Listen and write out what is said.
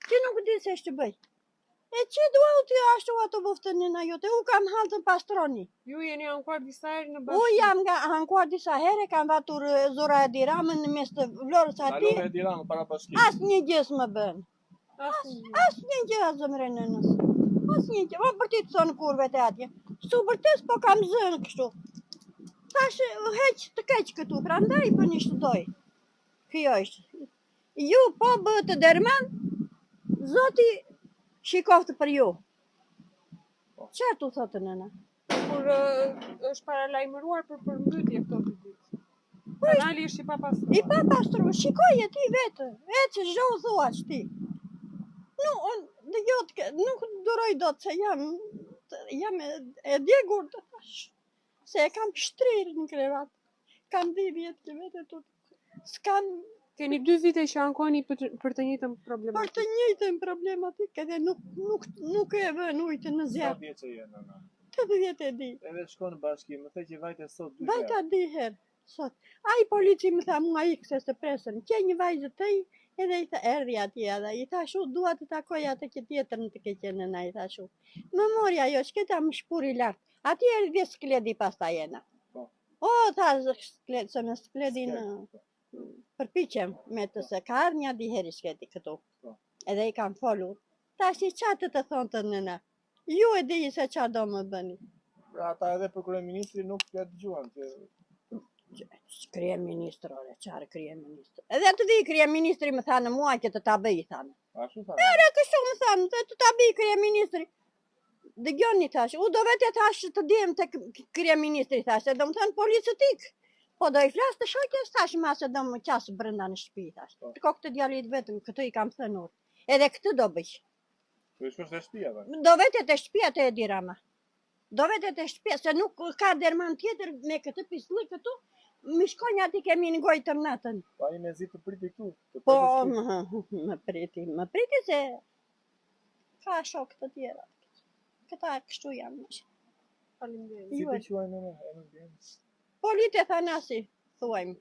Që nuk di se që bëj. E që dua u t'ju ashtu ato buftën në jote, u kam halë të pastroni. Ju jeni ankuar disa herë në U bashkë? jam nga ankuar disa herë, kam vatur Zora Edi Ramën në mes të Vlorës aty. Kalove Edi Ramën para bashkimit. As një gjës më bën. As një gjë zëmre nënës. As një gjë. Për ti të thonë kurve të atje. Su vërtes po kam zënë kështu. Tash heq të keq këtu, prandaj po një shtëtoj. Kjo është. Ju po bëhet të derman, Zoti shikoftë për ju. Çfarë tu thotë nëna? Kur është paralajmëruar për përmbytje këto dy ditë. Kanali është i papastruar. I papastruar, shikoje ti vetë. Ecë çdo thuaç ti. Nuk duroj dot se jam e djegur të thash. Se e kam shtrirë në krevat. Kam 2 vjetë vetë të s'kam. Keni 2 vite që ankoni për të njëjtën problematikë. Për të njëjtën problematikë edhe nuk e vën ujtë në Sa zjarr. vjeçë je nëna? 80 e di. Edhe shkon në bashkim, më the që vajte sot 2 herë. Vajta 2 herë sot. Ai polici më tha mua ikse se presën. Që një vajzë të i edhe i tha erdhi atje edhe i tha shu dua të takoj atë që tjetër në të ke qenë nëna i tha shu. Më mori ajo shketa më shpuri lart. Atje erdhi skledi pastaj jena. O tha skled se me skledin përpiqem me të se ka ardhur një di herë shketi këtu. Edhe i kam folur. Tash i çatë të thonte nëna. Ju e di se çfarë do më bëni. Pra ata edhe për kryeministri nuk e dëgjuan që Kryeministri, çfarë kryeministri? Edhe të vi kryeministri më thanë mua që të ta bëj thanë. ashtu thanë. Ere kështu më thanë, të ta bëj kryeministri. Dëgjoni thash, u do vetë thash të dihem tek kryeministri thash, do më thënë politik. Po do i flas të shoqës thash ma se do më qas brenda në shtëpi thash. Të kokë të djalit vetëm këtë i kam thënë unë. Edhe këtë do bëj. Do i shkosh te shtëpia tani. Do vetë te shtëpia të Edi Rama. Do vetë te shtëpia se nuk ka derman tjetër me këtë pislli këtu. Më shkojnë aty kemi në gojë të natën. Pa i mezi të priti këtu. Po, më priti se ka shok të tjera. Këta kështu janë. Faleminderit. Si të quaj nëna? Polite Thanasi, thuajmë.